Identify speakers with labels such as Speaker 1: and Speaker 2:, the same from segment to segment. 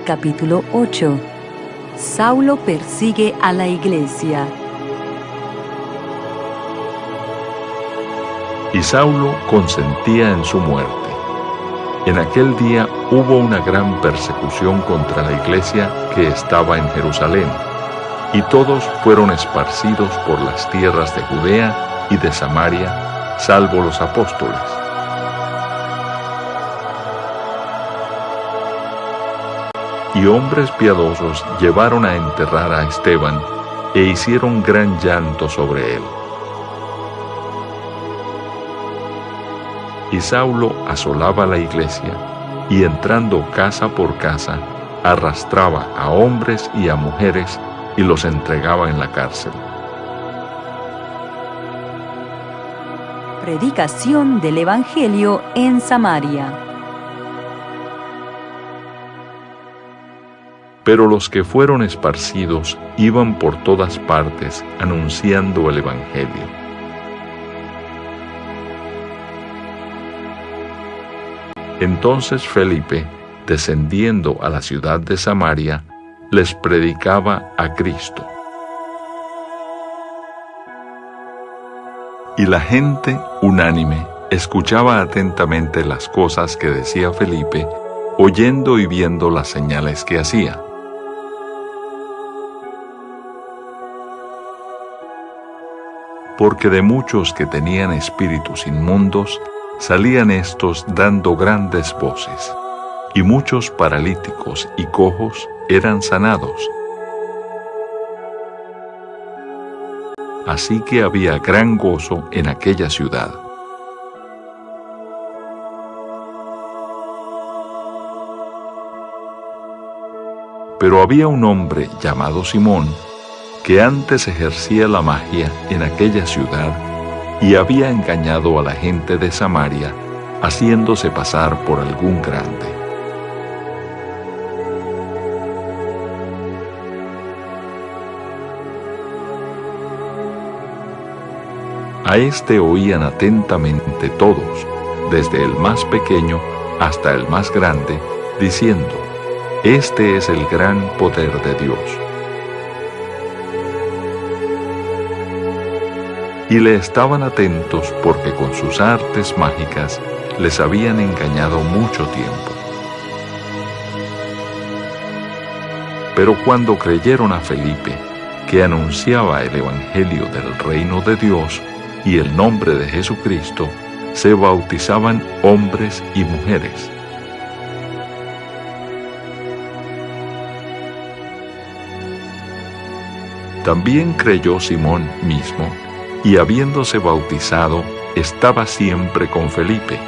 Speaker 1: capítulo 8. Saulo persigue a la iglesia.
Speaker 2: Y Saulo consentía en su muerte. En aquel día hubo una gran persecución contra la iglesia que estaba en Jerusalén, y todos fueron esparcidos por las tierras de Judea y de Samaria, salvo los apóstoles. Y hombres piadosos llevaron a enterrar a Esteban e hicieron gran llanto sobre él. Y Saulo asolaba la iglesia, y entrando casa por casa, arrastraba a hombres y a mujeres y los entregaba en la cárcel.
Speaker 1: Predicación del Evangelio en Samaria.
Speaker 2: Pero los que fueron esparcidos iban por todas partes anunciando el Evangelio. Entonces Felipe, descendiendo a la ciudad de Samaria, les predicaba a Cristo. Y la gente, unánime, escuchaba atentamente las cosas que decía Felipe, oyendo y viendo las señales que hacía. Porque de muchos que tenían espíritus inmundos, salían estos dando grandes voces, y muchos paralíticos y cojos eran sanados. Así que había gran gozo en aquella ciudad. Pero había un hombre llamado Simón, que antes ejercía la magia en aquella ciudad, y había engañado a la gente de Samaria, haciéndose pasar por algún grande. A este oían atentamente todos, desde el más pequeño hasta el más grande, diciendo: Este es el gran poder de Dios. Y le estaban atentos porque con sus artes mágicas les habían engañado mucho tiempo. Pero cuando creyeron a Felipe, que anunciaba el Evangelio del reino de Dios y el nombre de Jesucristo, se bautizaban hombres y mujeres. También creyó Simón mismo, y habiéndose bautizado, estaba siempre con Felipe,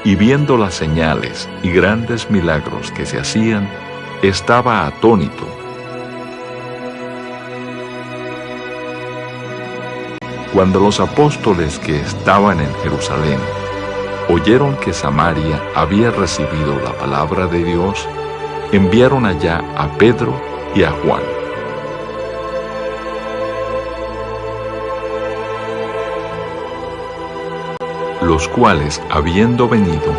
Speaker 2: y viendo las señales y grandes milagros que se hacían, estaba atónito. Cuando los apóstoles que estaban en Jerusalén oyeron que Samaria había recibido la palabra de Dios, enviaron allá a Pedro y a Juan. Los cuales, habiendo venido,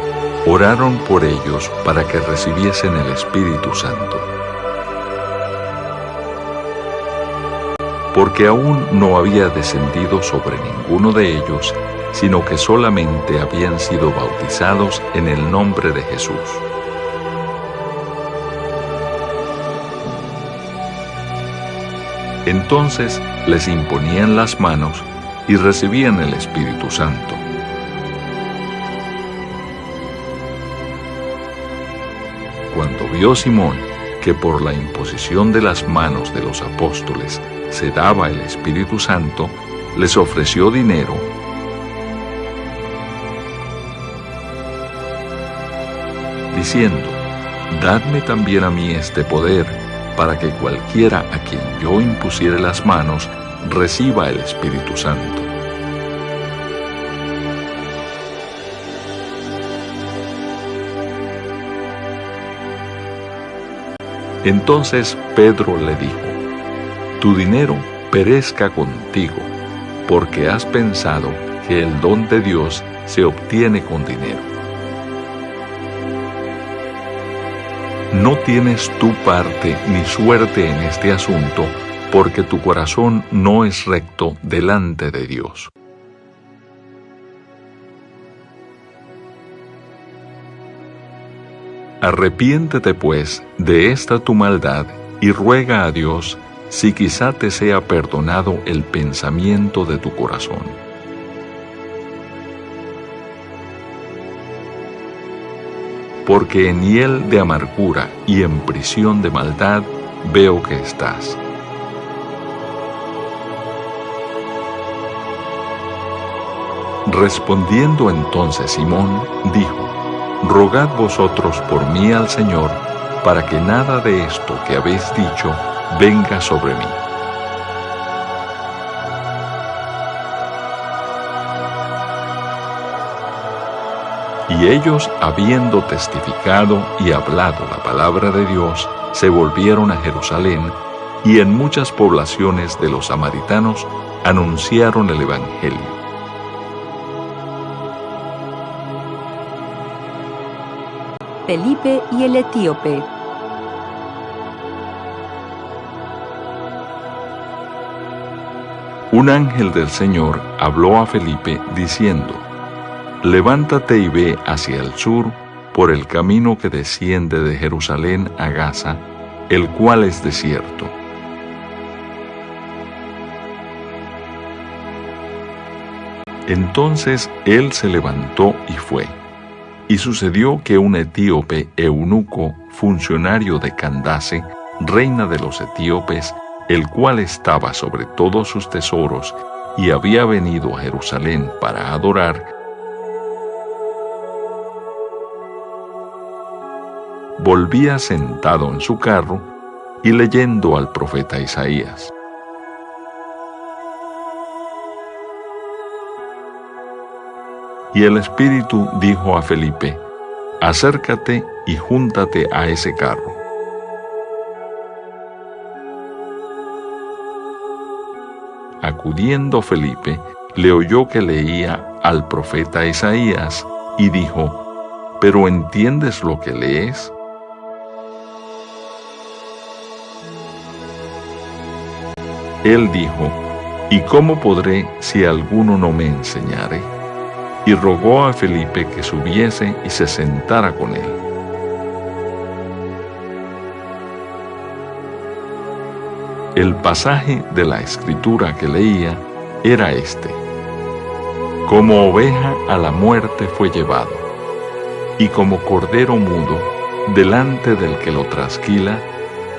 Speaker 2: oraron por ellos para que recibiesen el Espíritu Santo. Porque aún no había descendido sobre ninguno de ellos, sino que solamente habían sido bautizados en el nombre de Jesús. Entonces les imponían las manos y recibían el Espíritu Santo. Cuando vio Simón que por la imposición de las manos de los apóstoles se daba el Espíritu Santo, les ofreció dinero, diciendo: Dadme también a mí este poder, para que cualquiera a quien yo impusiere las manos reciba el Espíritu Santo. Entonces Pedro le dijo: Tu dinero perezca contigo, porque has pensado que el don de Dios se obtiene con dinero. no tienes tu parte ni suerte en este asunto, porque tu corazón no es recto delante de Dios. Arrepiéntete, pues, de esta tu maldad y ruega a Dios si quizá te sea perdonado el pensamiento de tu corazón. Porque en hiel de amargura y en prisión de maldad veo que estás. Respondiendo entonces Simón, dijo: Rogad vosotros por mí al Señor, para que nada de esto que habéis dicho venga sobre mí. Y ellos, habiendo testificado y hablado la palabra de Dios, se volvieron a Jerusalén, y en muchas poblaciones de los samaritanos anunciaron el Evangelio.
Speaker 1: Felipe y el etíope.
Speaker 2: Un ángel del Señor habló a Felipe diciendo: Levántate y ve hacia el sur por el camino que desciende de Jerusalén a Gaza, el cual es desierto. Entonces él se levantó y fue. Y sucedió que un etíope eunuco, funcionario de Candace, reina de los etíopes, el cual estaba sobre todos sus tesoros y había venido a Jerusalén para adorar, volvía sentado en su carro y leyendo al profeta Isaías. Y el Espíritu dijo a Felipe: Acércate y júntate a ese carro. Acudiendo Felipe, le oyó que leía al profeta Isaías y dijo: ¿Pero entiendes lo que lees? Él dijo: ¿Y cómo podré si alguno no me enseñare? Y rogó a Felipe que subiese y se sentara con él. El pasaje de la escritura que leía era este: Como oveja a la muerte fue llevado, y como cordero mudo delante del que lo trasquila,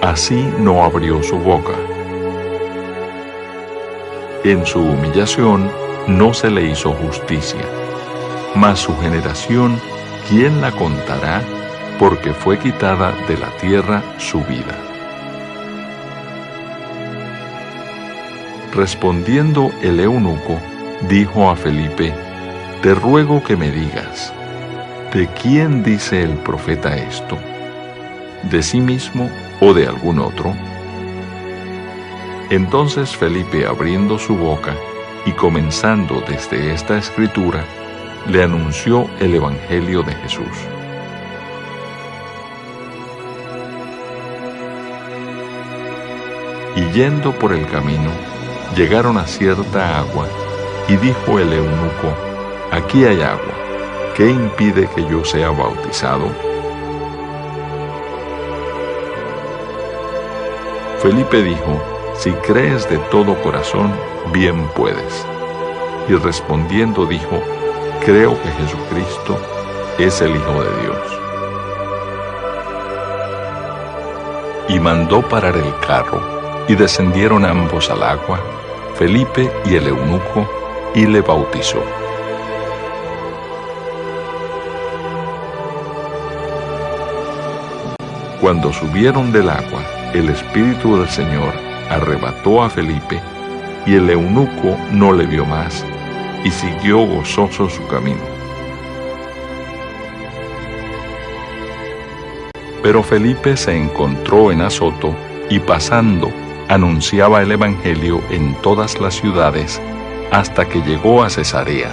Speaker 2: así no abrió su boca. En su humillación no se le hizo justicia. Mas su generación, ¿quién la contará? Porque fue quitada de la tierra su vida. Respondiendo el eunuco, dijo a Felipe: Te ruego que me digas, ¿de quién dice el profeta esto? ¿De sí mismo o de algún otro? Entonces Felipe, abriendo su boca y comenzando desde esta escritura, le anunció el Evangelio de Jesús. Y yendo por el camino, llegaron a cierta agua, y dijo el eunuco: Aquí hay agua, ¿qué impide que yo sea bautizado? Felipe dijo: Si crees de todo corazón, bien puedes. Y respondiendo dijo: Creo que Jesucristo es el Hijo de Dios. Y mandó parar el carro, y descendieron ambos al agua, Felipe y el eunuco, y le bautizó. Cuando subieron del agua, el Espíritu del Señor arrebató a Felipe, y el eunuco no le vio más, y siguió gozoso su camino. Pero Felipe se encontró en Azoto, y pasando, anunciaba el Evangelio en todas las ciudades, hasta que llegó a Cesarea.